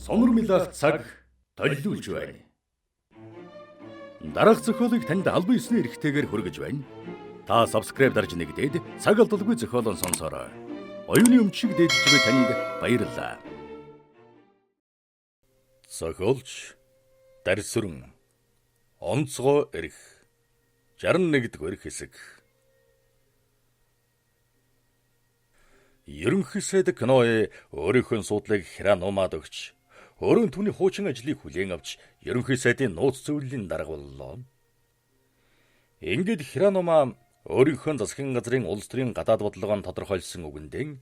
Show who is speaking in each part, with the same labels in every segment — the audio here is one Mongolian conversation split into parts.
Speaker 1: Сонирмилах цаг толиулж байна. Дараах зохиолыг танд албан ёсны эрхтэйгээр хүргэж байна. Та subscribe дарж нэгдээд цаг алдалгүй зохиолон сонсороо. Оюуны өмчийг дээдж буй танд баярлалаа. Зохиолч Дарсүрэн онцгой эрх 61-р хэсэг. Ерөнхий сайд Кноэ өөрийнхөө суудлыг Хиранумад өгч, өөрөө түүний хуучин ажлыг хүлээн авч ерөнхий сайдын нууц зөвлөлийн дарга боллоо. Ингээд Хиранума өөрийнхөө засгийн газрын улс төрийн гадаад бодлогоо тодорхойлсон үгэндээ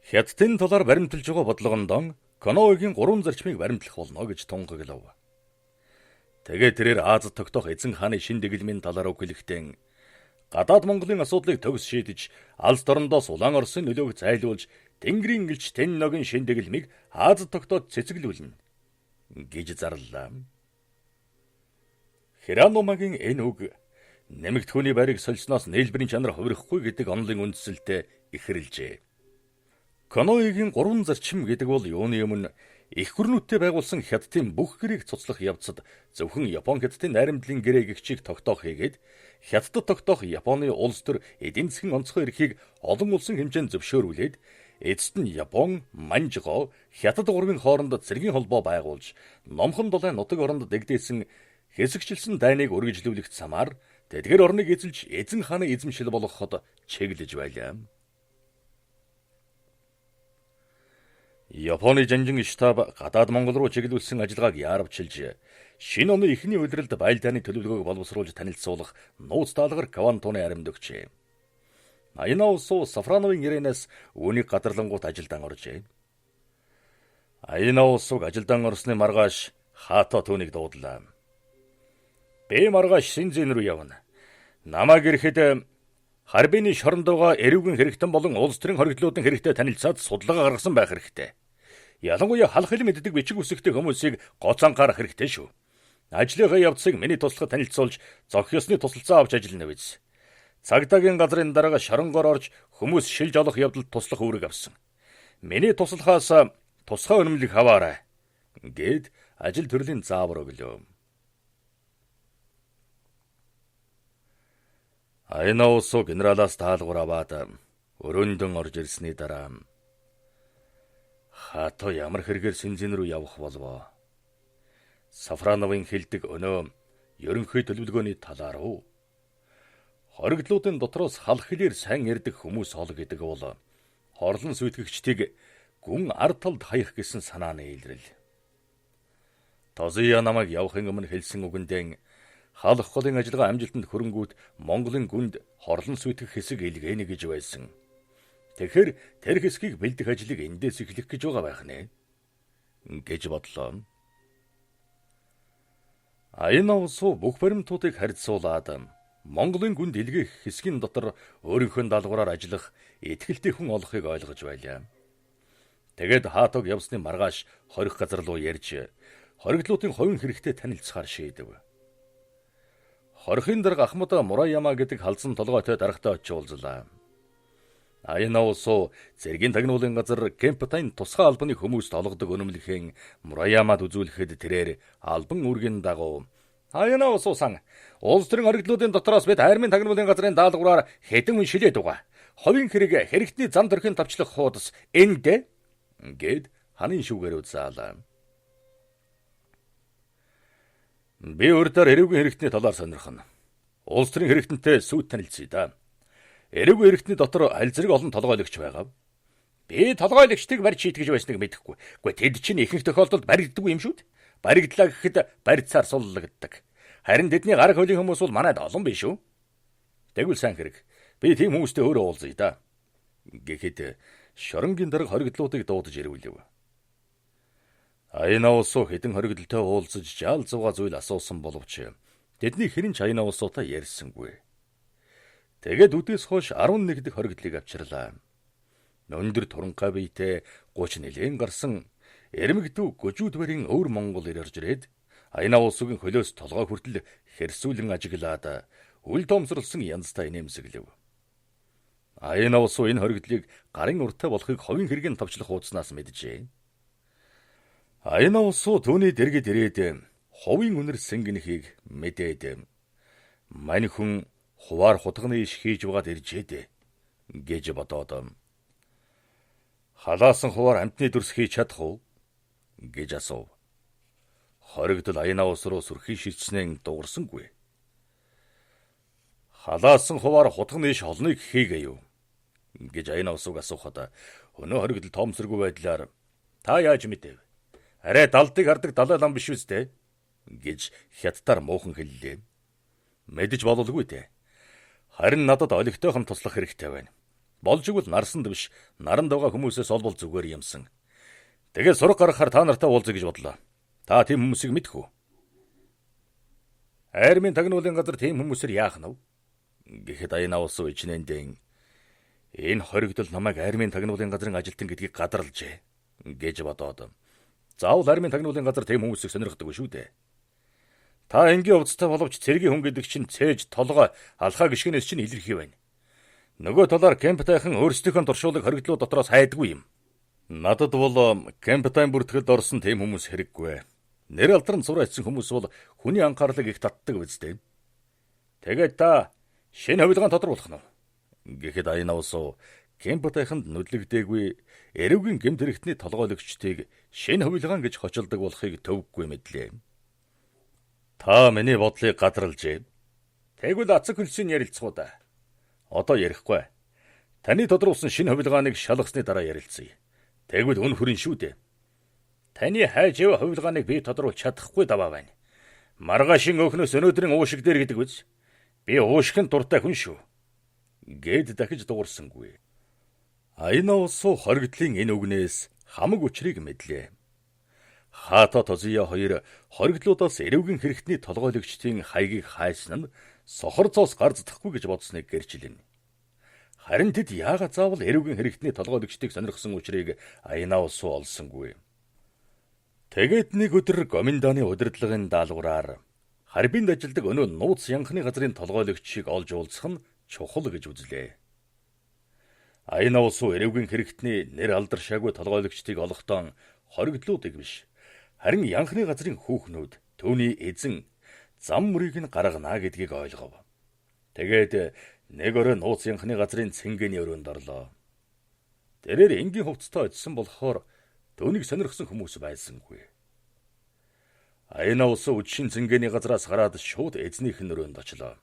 Speaker 1: Хятадын талаар баримталж байгаа бодлогондоо Кноэгийн 3 зарчмыг баримтлах болно гэж тунгаглав. Тэгээд тэрээр Аз тогтоох эзэн хааны шин дэглэмийн талаар үгэлэхдээ гадаад Монголын асуудлыг төгс шийдэж, алс дорндоос Улаан Оросын нөлөөг зайлуулж, Тэнгэрийн гэлч Тэн ногийн шин дэглэмийг Аз тогтоод цэцэглүүлнэ гэж зарлаа. Хиранумагийн энэ үг нэмэгдэхүүний байрыг сольсноос нээлбэрийн чанар хувирахгүй гэдэг онолын үндсэлтэй ихрэлжээ. Кноэгийн 3 зарчим гэдэг бол юуны өмнө их гүрнүүттэй байгуулсан Хятадын бүх гэрээг цуцлах явцад зөвхөн Япон Хятадын найрамдлын гэрээ гихчийг тогтоох хийгээд Хятадд тогтоох Японы улс төр эдийн засгийн онцгой эрхийг олон улсын хэмжээнд зөвшөөрүүлээд эцэст нь Япон, Манжго, Хятад гурвын хооронд цэргийн холбоо байгуулж Номхон Долайн нутаг оронд дэгдээсэн хэсэгчилсэн дайныг үргэлжлүүлэх замаар тэдгээр орныг эзэлж эзэн хааны эзэмшил болгоход чиглэж байлаа. Японы жанжин штаб гадаад Монгол руу чиглүүлсэн ажиллагааг яарвчилж, шинэ оны эхний улиралд байлдааны төлөвлөгөөг боловсруулж танилцуулах нууц даалгавар Квантуны аримд өгчээ. Аяна улсуу Сафрановын ирээнээс үүнийг гадарлангуут ажилдаа оржээ. Аяна улсууг ажилдаа орсны маргааш Хато түүнийг дуудлаа. Би маргааш Синзэн рүү явна. Намайг ирэхэд Харбины шорондоогоо эрүүгийн хэрэгтэн болон улс төрийн хоригдлуудын хэрэгтэй танилцаад судалгаа гаргасан байх хэрэгтэй. Ялангуяа халах хэл мэддэг бичиг үсэгтэй хүмүүсийг гоцон гарах хэрэгтэй шүү. Ажлынхаа явцыг миний туслахад танилцуулж, зохих ёсны тусалцаа авч ажиллана биз. Цагдаагийн газрын дарга шоронгоор орж хүмүүс шилж олох явдалд туслах үүрэг авсан. Миний туслахаас тусгай үнэмлэх аваарай гэд ажил төрлийн заавар өглөө. Аяна улсуу генералаас даалгавар аваад өрөөндөн орж ирсний дараа Хато ямар хэрэгээр Синзэн рүү явах болов? Сафрановын хэлдэг өнөө ерөнхий төлөвлөгөөний талаар уу? Хоригдлуудын дотроос халах хэлээр сайн ярьдаг хүмүүс ол гэдэг бол хорлон сүйтгэгчдийг гүн ард талд хаях гэсэн санааны илрэл. Тозия намайг явахын өмнө хэлсэн үгэндээ халах голын ажиллагаа амжилтанд хөрөнгүүд Монголын гүнд хорлон сүйтгэх хэсэг илгээнэ гэж байсан. Тэгэхээр тэр хэсгийг бэлдэх ажлыг эндээс эхлэх гэж байгаа байх нэ гэж бодлоо. Аяна улсуу бүх баримтуудыг харьцуулаад Монголын гүнд илгээх хэсгийн дотор өөрийнхөө даалгавраар ажиллах итгэлтэй хүн олохыг ойлгож байлаа. Тэгээд Хатог явсны маргааш хорих газар руу ярьж хоригдлуудын хувийн хэрэгтэй танилцахаар шийдэв. Хорхийн дарга Ахмад Мураяма гэдэг халдсан толгойтой даргатай очиулзлаа. Аяна улсуу зэргийн тагнуулын газар Кемптайн тусгай албаны хүмүүст олгодог үнэмлэхийн Мураяамад үзүүлэхэд тэрээр албан үүргийн дагуу Аяна улсуу сан улс төрийн хоригдлуудын дотроос бид хайрмын тагнуулын газрын даалгавраар хэдэн хүн шилээд байгаа. Ховын хэрэг хэрэгтний зам төрхийн тавчлах хуудас энд гэд ханын шүүгээр үзаалаа. Би өөртөө эрүүгийн хэрэгтний талаар сонирхно. Улс төрийн хэрэгтэнтэй сүйт танилцъя да. Эрүүгийн хэрэгтний дотор аль зэрэг олон толгойлогч байгаа. Би толгойлогчдыг барьж шийтгэж байсныг мэдэхгүй. Гэхдээ тэд чинь ихэнх тохиолдолд баригддаг юм шүү дээ. Баригдлаа гэхэд барьцаар суллагддаг. Харин тэдний гар хөлийн хүмүүс бол манайд олон биш үү? Тэгвэл сайн хэрэг. Би тийм хүмүүстэй өөрөө уулзъя да. Гэхэд шоронгийн дарга хоригдлуудыг дуудаж ирүүлв. Аяна улсуу хэдэн хоригдлтой уулзаж жаал зугаа зүйл асуусан боловч тэдний хэрэн ч Аяна улсуутай ярьсангүй. Тэгээд үдээс хойш 11 дэх хоригдлыг авчирлаа. Өндөр туранхай биетэй 30 нэлээд гарсан эрмэгдүү гөжүүд барин өвөр Монгол ирж ирээд Аяна улсуугийн хөлөөс толгой хүртэл хэрсүүлэн ажиглаад үл томсорлсон янзтай нэмсэглэв. Аяна усуу энэ хоригдлыг гарын уртаа болохыг ховын хэргийн товчлох ууцнаас мэджээ. Аяна усуу түүний дэргэд ирээд ховын үнэр сэнгэнхийг мэдээд мань хүн хуваар хутганы иш хийж угаад иржээ гэж бодоод халаасан хуваар амтны дүрс хийж чадах уу гэж асуув. Хоригдол аяна ус руу сүрхий ширчснээ дуурсангүй. Халаасан хуваар хутганы иш холныг хийгээ юу гэж аяна усыг асуухад өнөө хоригдол тоомсоргүй байдлаар та яаж мэдэв? Арай далдыг хардаг далай лам биш үстэй гэж хятадаар муухан хэллээ. Мэдэж бололгүй дээ. Харин надад олигтойхон туслах хэрэгтэй байна. Болж игэл нарсанд биш, наранд байгаа хүмүүсээс олбол зүгээр юмсан. Тэгээд сураг гаргахаар та нартай уулзъя гэж бодлоо. Та тийм хүмүүсийг мэдэх үү? Армийн тагнуулын газар тийм хүмүүсээр яах нь вэ? Гэхэд аяна усуу ичнэндэн энэ хоригдол намайг армийн тагнуулын газрын ажилтан гэдгийг гадарлжээ гэж бодоод. Заавал армийн тагнуулын газар тийм хүмүүсийг сонирхдаг шүү дээ. Та энгийн хувцастай боловч цэргийн хүн гэдэг чинь цээж толгой алхаа гიშгэнээс чинь илэрхий байна. Нөгөө талаар Кемптайхан өөрсдийнхөө туршуулыг хоригдлууд дотроос хайдаггүй юм. Надад бол Кемптайн бүртгэлд орсон тийм хүмүүс хэрэггүй. Нэр алдранд сураа хийсэн хүмүүс бол хүний анхаарлыг их татдаг биз дээ. Тэгээд та шинэ хувилгаан тодруулах нь. Гэхэд аяна усуу Кемптайханд нүдлэгдээгүй эрүүгийн гэмт хэрэгтний толгойлогчдыг шинэ хувилгаан гэж хочилдог болохыг төвөггүй мэдлээ. Та миний бодлыг гадралжээ. Тэгвэл ацаг хөлсийн ярилцгууд. Одоо ярихгүй. Таны тодруулсан шинэ хувилгааныг шалгасны дараа ярилцъя. Тэгвэл үн хүрэн шүү дээ. Таны хайжив хувилгааныг би тодруулж чадахгүй даваа байна. Маргаашийн өөхнөөс өнөөдрийн уушиг дээр гэдэг үз. Би уушигт дуртай хүн шүү. Гэд дахиж дуурсангүй. Аяна усуу хоригдлын энэ үгнээс хамаг учрыг мэдлээ. Хаата Тозия хоёр хоригдлуудаас эрүүгийн хэрэгтний толгойлогчдын хаягийг хайсан нь сохор цоос гар зэтгэхгүй гэж бодсныг гэрчилнэ. Харин тэд яагаад заавал эрүүгийн хэрэгтний толгойлогчдыг сонирхсан учрыг аяна усуу олсонгүй. Тэгээд нэг өдөр гоминданы удирдлагын даалгавраар харбинд ажилдаг өнөө нууц янхны газрын толгойлогчийг олж уулзах нь чухал гэж үзлээ. Аяна усуу эрүүгийн хэрэгтний нэр алдаршаагүй толгойлогчдыг олохдоо хоригдлуудыг биш, харин янхны газрын хүүхнүүд түүний эзэн зам мөрийг нь гаргана гэдгийг ойлгов. Тэгээд нэг өрөө нууц янхны газрын цэнгэний өрөөнд орлоо. Тэрээр энгийн хувцастай очисон болохоор түүнийг сонирхсан хүмүүс байсангүй. Аяна усуу үдшин цэнгэний газраас гараад шууд эзнийх нь өрөөнд очлоо.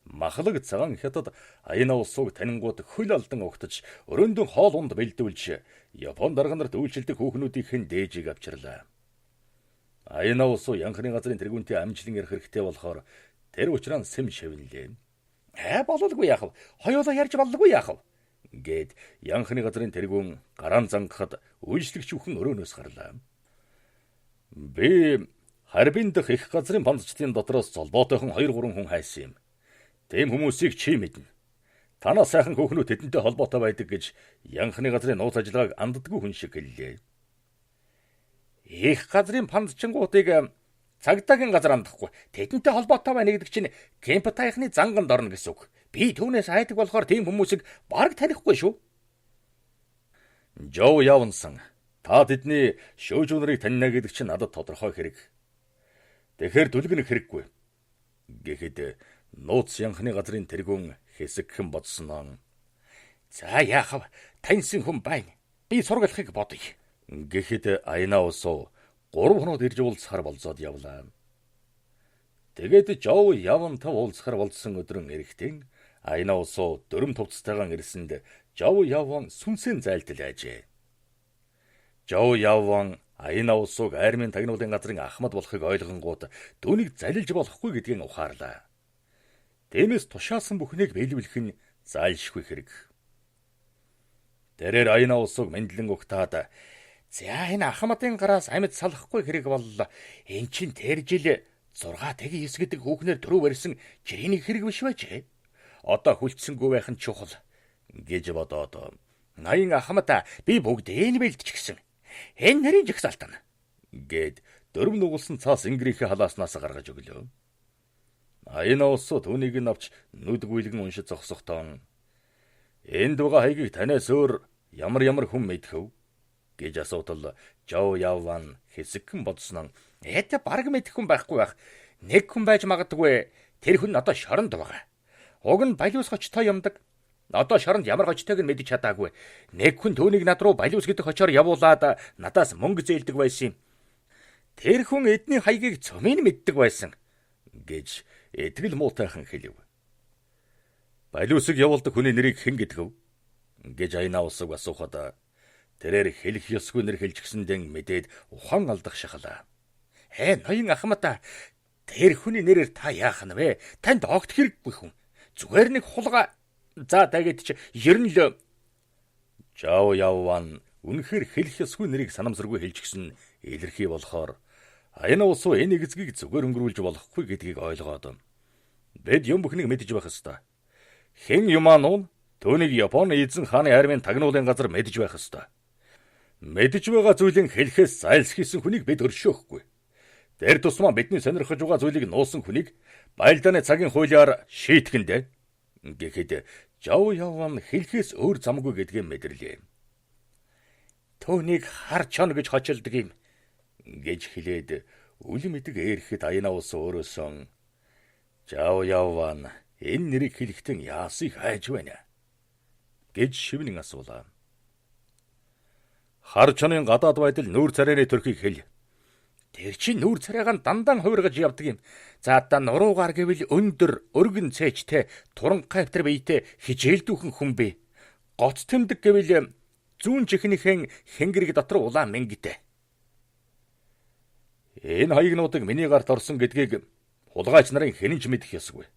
Speaker 1: Махлаг цагаан хятад аяна усууг танингууд хөл алдан угтаж өрөөндөө хоол унд бэлдүүлж Япон дарга нарт үйлчилдэг хүүхнүүдийнхэн дээжийг авчирлаа. Аяна усуу янхны газрын тэргүүнтэй амжилан ярих хэрэгтэй болохоор тэр учраас сэм шивнэлээ. Бололгүй яах вэ? Хоёулаа ярьж боллгүй яах вэ? Гэд янхны газрын тэргүүн гараан зангахад үйлчлэгч бүхэн өрөөнөөс гарлаа. Би харбин дэх их газрын пандчдын дотроос золботойхон 2-3 хүн хайсан юм. Тэм хүмүүсийг чи мэднэ. Танаа сайхан хүүхнүүд тэдэнтэй холбоотой байдаг гэж янхны газрын нууц ажиллагааг анддаггүй хүн шиг хэллээ. Их газрын пандчингуудыг цагдаагийн газар андахгүй. Тэдэнтэй холбоотой байна гэдэг чинь Кемптайхны занганд орно гэсэн үг. Би түүнээс айдаг болохоор тийм хүмүүсийг бараг танихгүй шүү. Жоо явнсан. Та тэдний шөөжүүнэрийг таньна гэдэг чинь надад тодорхой хэрэг. Тэгэхээр дүлгэнэх хэрэггүй. Гэхэд нууц янхны газрын тэргүүн хэсэгхэн бодсноо. За яах вэ? Таньсан хүн байна. Би сургалахыг бодъё. Гэхэд аяна усуу 3 хоноод ирж уулзахаар болзоод явлаа. Тэгээд Жоо явантай уулзахаар болсон өдрөн эрэхтэн аяна усуу дөрөм товцтойгоо ирсэнд Жоо яван сүнсийн зайлтал айжээ. Жоо яван аяна усууг армийн тагнуулын газрын ахмад болохыг ойлгонгууд түүнийг залилж болохгүй гэдгийг ухаарлаа. Тиймээс тушаасан бүхнийг биелүүлэх нь зайлшгүй хэрэг. Тэрээр аяна усууг мэдлэн угтаад за энэ ахмадын гараас амьд салахгүй хэрэг боллоо. Эн чин тэр жил 6 тэгийн 9 гэдэг хүүхнээр төрөө барьсан жирийн хэрэг биш байж. Одоо хүлцсэнгүй байх нь чухал гэж бодоод 80 ахмад би бүгдийг бэлдчихсэн. Энэ нэрийн жигсаалтан гэд дөрөв нугалсан цаас ингрийнхээ халааснаас гаргаж өглөө. Аяна усуу түүнийг нь авч нүд гүйлгэн уншиж зогсохдоо Энд байгаа хаягийг танаас өөр ямар хүн мэдхв гэж асуудал Жоо Явван хэсэгхэн бодсноо эд бараг мэдэх хүн байхгүй байх. Нэг хүн байж магадгүй. Тэр хүн одоо шоронд байгаа. Уг нь балиус хочтой юмдаг. Одоо шоронд ямар хочтойг нь мэдэж чадаагүй. Нэг хүн түүнийг над руу балиус гэдэг хочоор явуулаад надаас мөнгө зээлдэг байсан юм. Тэр хүн эдний хаягийг цөмийн мэддэг байсан гэж этгэл муутайхан хэлв. Балиусыг явуулдаг хүний нэрийг хэн гэдгэв гэж Аяна усыг асуухад тэрээр хэлэх ёсгүй нэр хэлж гисэндэн мэдээд ухаан алдах шахалаа. Ноён ахмата, тэр хүний нэрээр та яах нь вэ? Танд огт хэрэггүй хүн. Зүгээр нэг хулгай. За дагид чи ерөн л Жоо Явван үнэхээр хэлэх ёсгүй нэрийг санамсаргүй хэлж гисэн илэрхий болохоор Аяна усуу энэ эзгийг зүгээр өнгөрүүлж болохгүй гэдгийг ойлгоод бид юм бүхнийг мэдэж байх ёстой. Хэн юмаа нуун түүнийг Японы эзэн хааны армийн тагнуулын газар мэдэж байх ёстой. Мэдэж байгаа зүйлийг хэлэхээс зайлсхийсэн хүнийг бид өршөөхгүй. Тэр тусмаа бидний сонирхож байгаа зүйлийг нуусан хүнийг байлдааны цагийн хуулиар шийтгэндэ гэхэд Жоо Явван хэлэхээс өөр замгүй гэдгийг мэдэрлээ. Түүнийг харч он гэж хочилдог юм гэж хэлээд үл мэдэг ээрэхэд Аяна ус өөрөөсөө Жоо Явван энэ нэрийг хэлэхдээ яасыг хайж байна гэж шивнэн асуулаа. Хар чонын гадаад байдал нүүр царайны төрхийг хэл. Тэр чинь нүүр царайгаа дандан хувиргаж явдаг юм. За та нуруугаар гэвэл өндөр, өргөн цээжтэй, туран гайвтар биетэй хижээлдүүхэн хүн бэ. Гоц тэмдэг гэвэл зүүн чихнийхэн хэнгэрэг дотор улаан мэнгитэй. Энэ хаягнуудыг миний гарт орсон гэдгийг хулгайч нарын хэнэнч мэдэх ёсгүй.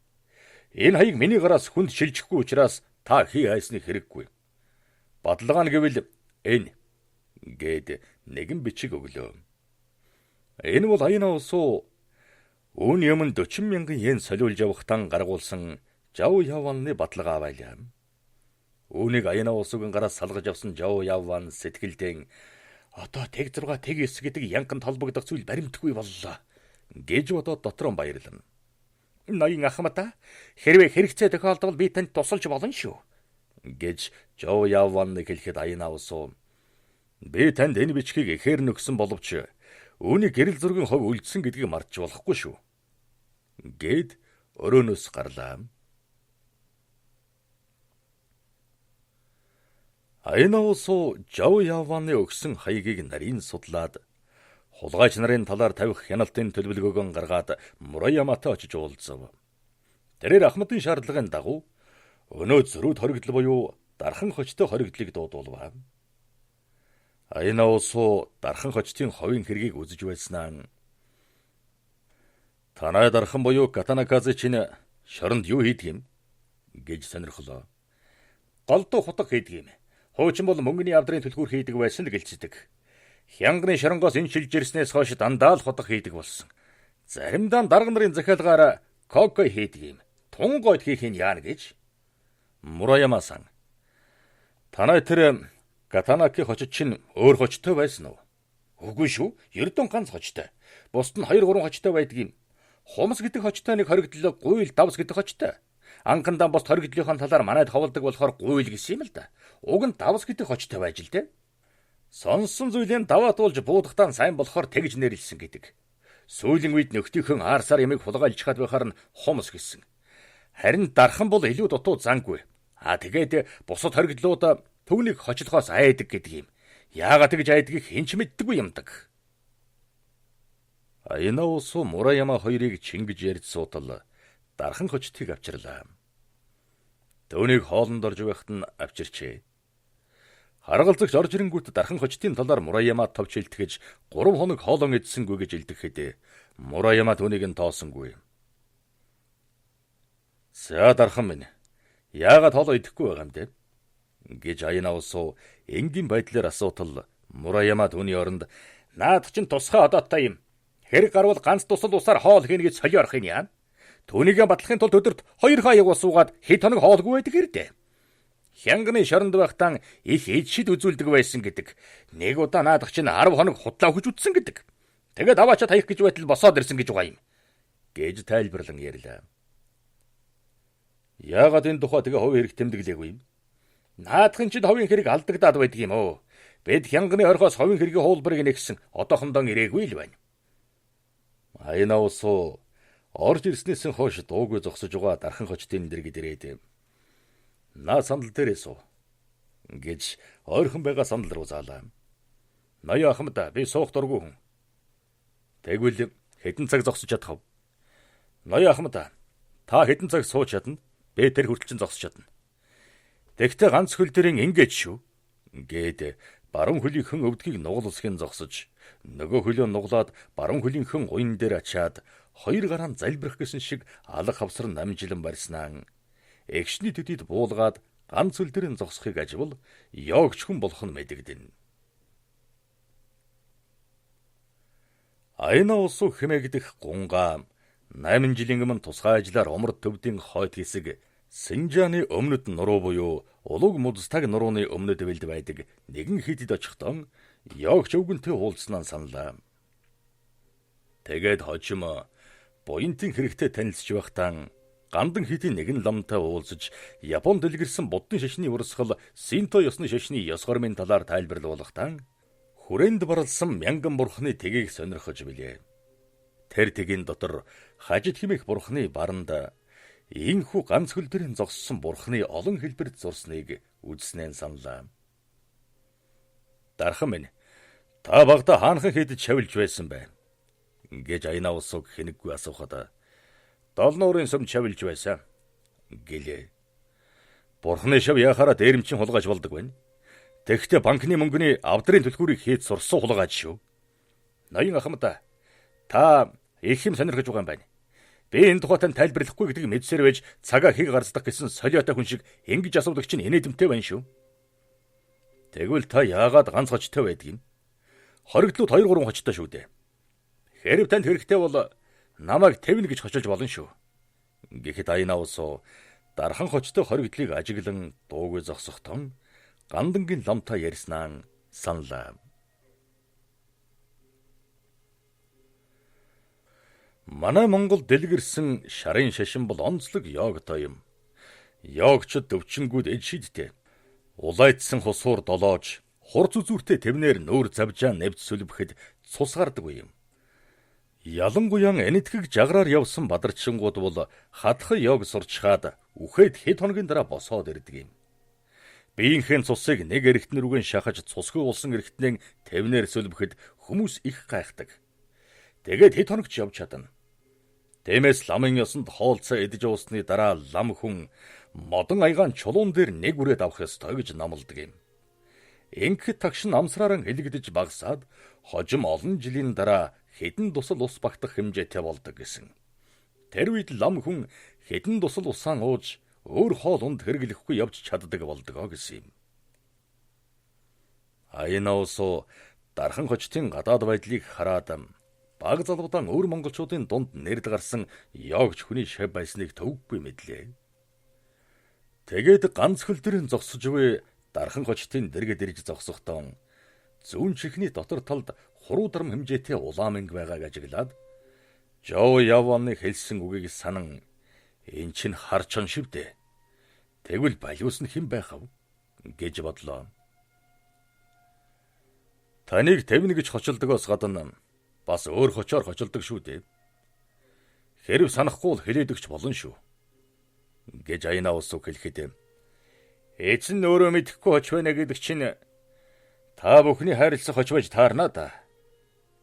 Speaker 1: Энэ хаяг миний гараас хүнд шилжихгүй учраас та хий хайсны хэрэггүй. Бадлага нь гэвэл энэ гэд нэгэн бичиг өглөө. Энэ бол Аяна усуу өн юм 40 мянган йен солиулж явахтан гаргуулсан Жоо Явваны баталгаа байлаа. Үүнийг Аяна усуугийн гараас салгаж авсан Жоо Явван сэтгэлдээ одоо тэг 6 тэг 9 гэдэг янган толбогдох зүйл баримтгүй боллоо гэж бодоод дотроо баярлана. Ноён ахмата, хэрвээ хэрэгцээ тохиолдвол би танд тусалж болно шүү гэж Жоо Явван хэлэхэд Аяна усуу би танд энэ бичгийг ихээр нөгсөн боловч үүний гэрэл зургийн хувь үлдсэн гэдгийг мартж болохгүй шүү гэд өрөөнөөс гарлаа. Аяна усуу Жоо Явваны өгсөн хаягийг нарийн судлаад хулгайч нарын талаар тавих хяналтын төлөвлөгөөгөө гаргаад Мураяаматай очиж уулзав. Тэрээр Ахмадын шаардлагын дагуу өнөө зөрүүд хоригдол буюу дархан хочтой хоригдлыг дуудуулваа. Аяна усуу дархан хочтын ховын хэргийг үзэж байснаа танай дархан буюу Катанаказы чинь шоронд юу хийдэг юм гэж сонирхолоо. Голдуу хутга хийдэг юм. Хуучин бол мөнгөний авдрын төлхүүр хийдэг байсан л гэлцдэг. Хянганы шоронгоос энэ шилж ирснээс хойш дандаа л хутга хийдэг болсон. Заримдаа дарга нарын захиалгаар коко хийдэг юм. Тунгойд хийх нь яана гэж Мураяма-сан. Танай тэр Катанаки хочид чинь өөр хочтой байсан уу? Үгүй шүү. Ердөн ганц хочтой. Бусд нь 2-3 хочтой байдаг юм. Хумс гэдэг хочтой нэг хоригдлоо, гуйл давс гэдэг хочтой. Анхандаа бос хоригдлынхаа талаар манайд хавладаг болохоор гуйл гэсэн юм л да. Уг нь давс гэдэг хочтой байж л дээ. Сонсон зүйлийн даваатуулж буудахтаа сайн болохоор тэгж нэрлсэн гэдэг. Сүүлийн үед нөхдийнхөн аарсаар ямиг хулгайлж чад байхаар нь хумс гэсэн. Харин дархан бол илүү дутуу зангүй. Тэгээд бусад хоригдлууд түүнийг хочлохоос айдаг гэдэг юм. Яагаад тэгж айдгийг хэн ч мэддэггүй юмдаг. Аяна усуу Мураяма хоёрыг чингэж ярьж суудал дархан хочтыг авчирлаа. Төвнийг хоолнд орж байхад нь авчирчээ. Харгалзагч орж ирэнгүүт дархан хочтын талаар Мураяма товч илтгэж 3 хоног хоолон идсэнгүй гэж илтгэхэд Мураяма түүнийг нь тоосонгүй. За дархан минь, яагаад хоолоо идэхгүй байгаа юм бэ? Гэж Аяна усуу энгийн байдлаар асуутал Мураяма түүний оронд наад чинь тусгай одоотой юм. Хэрэг гарвал ганц тусал усаар хоол хийнэ гэж солиорох юм яа. Түүнийгээ батлахын тулд өдөрт 2 хаяг ус уугаад хэд хоног хоолгүй байдаг хэрдээ. Хянганы шоронд байхтаа их эдшид үзүүлдэг байсан гэдэг. Нэг удаа наадах чинь 10 хоног худлаа өгч үтсэн гэдэг. Тэгээд аваачаад хаях гэж байтал босоод ирсэн гэж байгаа юм. Гэж тайлбарлан ярьлаа. Яагаад энэ тухай тэгээ хувь хэрэг тэмдэглээгүй юм? Наадхан чинь ховын хэрэг алдагдаад байдаг юм уу? Бид хянганы хорхоос ховын хэргийн хуулбарыг нэгсэн одоохондоо ирээгүй л байна. Аяна усуу орж ирснээс хойш дуугүй зогсож байгаа дархан хочдын дэргэд ирээд наа сандал дээрээ суу гэж ойрхон байгаа сандал руу заалаа. Ноён ахмад би суух дургүй хүн. Тэгвэл хэдэн цаг зогсож чадах вэ? Ноён ахмад та хэдэн цаг сууж чадна? Би тэр хүртэл зогсож чадна. Тэгтээ ганц хөл дэрийн ингэж шүү гээд баруун хөлийнхэн өвдгийг нугалсхийн зогсож нөгөө хөлөө нуглаад баруун хөлийнхөн уян дээр ачаад хоёр гараа залбирах гэсэн шиг алга хавсар намжилан барьснаа эгшний төдийд буулгаад ганц хөл дэрийн зогсохыг аживал ёогч хүн болох нь мэдэгдэнэ. Аяна усуу хэмээгдэх гунгаа 8 жилийн өмнө тусгай ажиллаар умард төвдийн хойд хэсэг Синжааны өмнөд нуруу буюу Улуг Мудстаг нурууны өмнөд бэлд байдаг нэгэн хитэд очихдоо ёогч өвгөнтэй уулзнаа саналаа. Тэгээд хожим буянтын хэрэгтэй танилцж байхдаа гандан хитийн нэгэн ламтай уулзаж Японд дэлгэрсэн буддын шашны урсгал Синто ёсны шашны ёс хормын талаар тайлбарлуулахдаа хүрээнд барлсан мянган бурхны тгийг сонирхож билээ. Тэр тгийн дотор хажид химэх бурхны баранд инхүү ганц хөл дэрийн зогссон бурхны олон хэлбэрт зурсныг үзснээр саналаа. Дархан минь та багада хаанхан хийдэж шавилж байсан бай гэж Аяна усууг хэнэггүй асуухад долн уурын сүм шавилж байсан гэлээ. Бурхны шав яхаараа дээрэмчин хулгайж болдог байна. Тэгэхдээ банкны мөнгөний авдрын түлхүүрийг хийж сурсан хулгайж шүү. Ноён ахмад та их юм сонирхож байгаа юм байна. Би энэ тухайд тайлбарлахгүй гэдгийг мэдсээр байж цагаа хийг гарцдах гэсэн солиотой хүн шиг ингэж асуудаг чинь инээдэмтэй байна шүү. Тэгвэл та яагаад ганц хочтой байдаг юм? Хоригдлууд 2-3 хочтой шүү дээ. Хэрэг танд хэрэгтэй бол намайг тавина гэж хочилж болно шүү. Гэхэд Аяна усуу дархан хочтой хоригдлыг ажиглан дуугүй зогсохдоо гандангийн ламтаа ярьснаа саналаа. Манай Монгол дэлгэрсэн шарын шашин бол онцлог ёогтой юм. Ёогчд өвчнгүүд ид шидтэй. Улайдсан хусуур долоож, хурц үзүүртэй тэвнэр нүүр завжаа нэвд сүлбэхэд цус гардаг юм. Ялангуяа энэтхэг жаграар явсан бадарчингууд бол хатхан ёог сурчхаад үхээд хэд хоногийн дараа босоод ирдэг юм. Биеийнхэн цусыг нэг эргэтэн рүүгэн шахаж цусгүй улсан эргэтнээ тэвнэр сүлбэхэд хүмүүс их гайхдаг. Тэгээд хэд хоногч явж чадна. Тиймээс ламын ёсонд хоолцоо идэж уусны дараа лам хүн модон аягаан чулуун дээр нэг үрээд авах ёстой гэж намалдаг юм. Ингэхэд тагш нь амсраараа хэлэгдэж багасаад хожим олон жилийн дараа хэдэн дусал ус багтах хэмжээтэй болдог гэсэн. Тэр үед лам хүн хэдэн дусал усаан ууж өөр хоол унд хэрэглэхгүй явж чаддаг болдог гэсэн юм. Аяна усуу дархан хочтын гадаад байдлыг хараад баг залуудан өөр монголчуудын дунд нэрд гарсан ёогч хүний шав байсныг төвөггүй мэдлээ. Тэгээд ганц хөл дэрэн зогсож буй дархан хочтын дэргэд ирж зогсохдоо зүүн чихний дотор талд хуруу дарам хэмжээтэй улааминг байгааг ажиглаад Жоо Яваны хэлсэн үгийг санан эн чин хар чон шивдэ. Тэгвэл балиус нь хэн байх вэ гэж бодлоо. Таныг тавина гэж хочилдогоос гадна бас өөр хочоор хочилдог шүү дээ. Хэрв санахгүй л хэлээдэгч болно шүү гэж Аяна усуу хэлэхэд эзэн өөрөө мэдэхгүй хоч байна гэдэг чинь та бүхний хайрлах хоч байж таарна да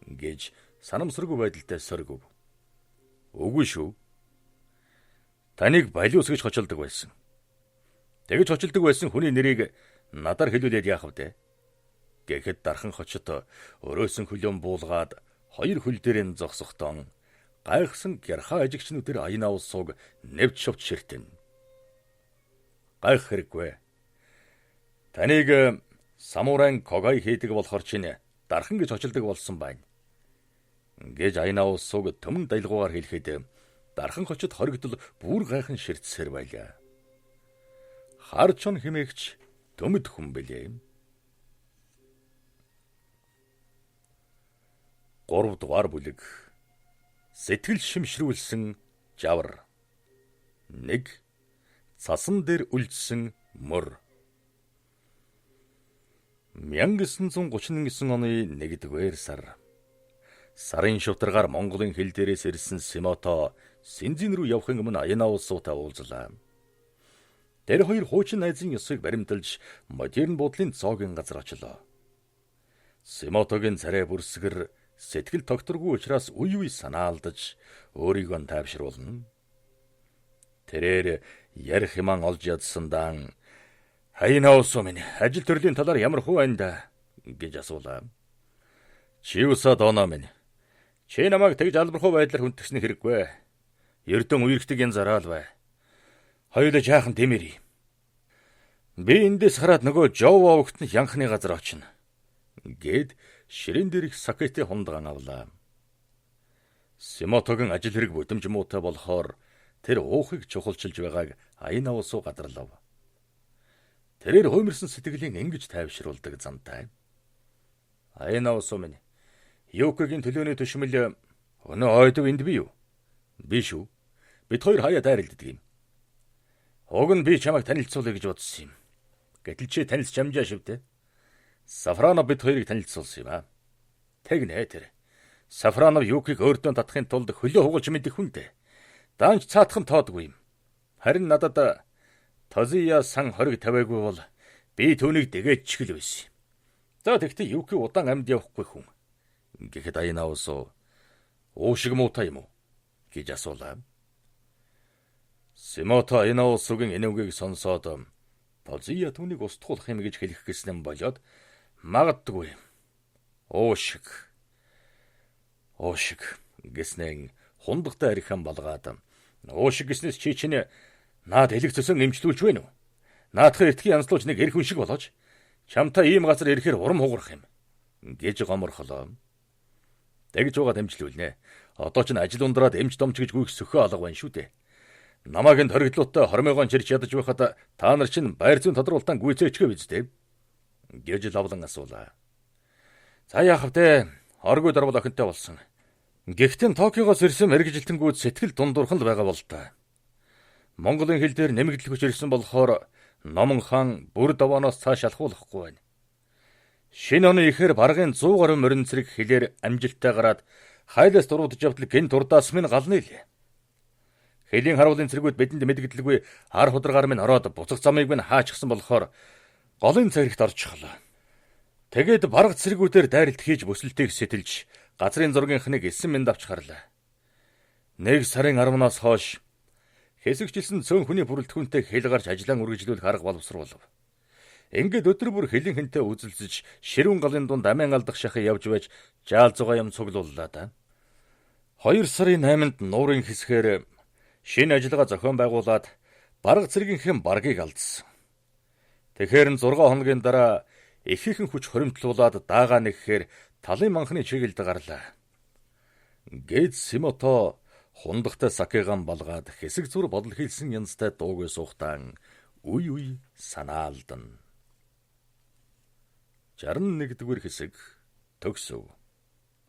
Speaker 1: гэж санамсаргүй байдалтай сөргөв. Үгүй шүү. Таныг балиус гэж хочилдог байсан. Тэгж хочилдог байсан хүний нэрийг надаар хэлүүлээд яах вэ? Гэхэд дархан хочид өрөөсөн хөлөөн буулгаад хоёр хөл дээрэн зогсохдоо гайхсан гярхаа ажигчнүүдээр Аяна усууг нэвч шовч ширтэн. Гайх хэрэггүй. Таныг самурайн когай хийдэг болохоор чинь дархан гэж очилдог болсон байна гэж Аяна усууг төмөн дайлгуугаар хэлэхэд дархан хочид хоригдол бүр гайхан ширтсээр байлаа. Хар чон хэмээгч төмөд хүн бэлээ. 3 дугаар бүлэг. Сэтгэл шимшрүүлсэн жавар. 1. Цасан дээр үлдсэн мөр. 1939 оны 1-р сар. Сарын шавтаргаар Монголын хил дээрээс ирсэн Симото Синзин рүү явахын өмнө Аяна улсуутай уулзлаа. Тэр хоёр хуучин найзын ёсыг баримталж модерн буудлын цоогийн газар очлоо. Симотогийн царай бүрсгэр сэтгэл тогтворгүй учраас үе санаалдаж өөрийгөө тайвшруулна. Тэрээр ярих юман олж ядсандаа "Аяна улс минь ажил төрлийн талаар ямар хөө байна да?" гэж асуулаа. "Чи усаа доноо минь. Чи намайг тэгж албархуу байдлаар хүндгэсний хэрэггүй. Эрдэн үерхдэг энэ зараал бай. Хоёулаа жаахан тэмэрий. Би эндээс хараад нөгөө Жова өгтөн янхны газар очино." гэд ширээн дээрх сакетэ хундгаан авлаа. Симотогийн ажил хэрэг бүдэмж муутай болохоор тэр уухыг чухалчилж байгааг Аяна улсуу гадарлав. Тэрээр хуймарсан сэтгэлийн ингэж тайвшруулдаг замтай. "Аяна улсуу минь, Юкигийн төлөөний төшмөл өнөө ойдог энд би юу?" "Би шүү. Бид хоёр хаяа дайралддаг юм. Уг нь би чамайг танилцуулъя гэж бодсон юм. Гэтэл чи танилцж амжаа шивдэ. Сафранов бид хоёрыг танилцуулсан юм аа. Тэгнэ тэр. Сафранов Юкиг өөртөө татахын тулд хөлөө хугалж мэдэх хүнтэй. Даанч цаатхан тоодгүй юм. Харин надад Тозия сан хориг тавиагүй бол би түүнийг дэгээд чихэл байсан. За тэгтээ Юки удаан амьд явахгүй хүн." Гэхэд Аяна улсуу "Уушиг муутай юм уу?" гэж асуулаа. Симото Аяна улсуугийн энэвгийг сонсоод Тозия түүнийг устгуулах юм гэж хэлэх гэсэн болоод "Магадгүй. Уушиг гэснээр хундагтай архиан балгаад уушиг гэснээс чи чинь наад элэг цөсөн эмчлүүлж байна уу? Наадхаар этгий янзлууч нэг эр хүн шиг болооч чамтай ийм газар ирэхээр урам хугарах юм" гэж гоморхолоо. "Тэгж байгаа дэмжлүүлнэ. Одоо ч ажил ундраад эмч домч гэж гүйх сөхөө алга байна шүү дээ. Намаагийн торгидлуудтай хормойгоон чирч ядаж байхад та нар чинь байр зүйн тодруулалтаа гүйцээчгээ биз дээ?" гэж лавлан асуулаа. "За яах вэ? Оргүй дорвол охинтой болсон. Гэхдээ Токиогоос ирсэн мэрэгжилтэнгүүд сэтгэл дундуурхан л байгаа бол та. Монголын хил дээр нэмэгдэл хүч ирсэн болохоор Номон хаан бүр даваноос цааш алхуулахгүй байна. Шинэ оны ихээр баргын 100 гаруй морин цэрэг хилээр амжилттай гараад хайлаас дуруудж явтал гин турдаас минь галны лээ. Хэлийн харуулын цэргүүд бидэнд мэдгэлгүй ар хударгаар минь ороод буцах замыг минь хаачихсан болохоор голын царигт орж чахлаа. Тэгээд барга цэргүүдээр дайралт хийж бүсэлтийг сэтэлж газрын зургийнхныг 9 минь давч харлаа. 1 сарын 10-наас хойш хэсэгчлсэн цөөн хүний бүрэлдэхүүнтэй хэл гарч ажиллаан үргэлжлүүлэх арга боловсруулав. Ингээд өдөр бүр хэлийн хэнтэй үзэлцэж ширүүн галын дунд амиан алдах шахыг явж байж жаал зугаа юм цуглууллаа да. 2 сарын 8-нд нуурын хэсгээр шинэ ажиллагаа зохион байгуулад барга цэргийнхэн баргийг алдсан. Тэгэхээр 6 хоногийн дараа ихээхэн хүч хоримтлуулаад даагаа нэхэхээр талын манхны чиглэлд гарлаа. Гэд Симото хундагтай сакегаан балгаад хэсэг зүр бодол хийлсэн янзтай дуугүй суухтан үе санаалдан. 61-р хэсэг төгсөв.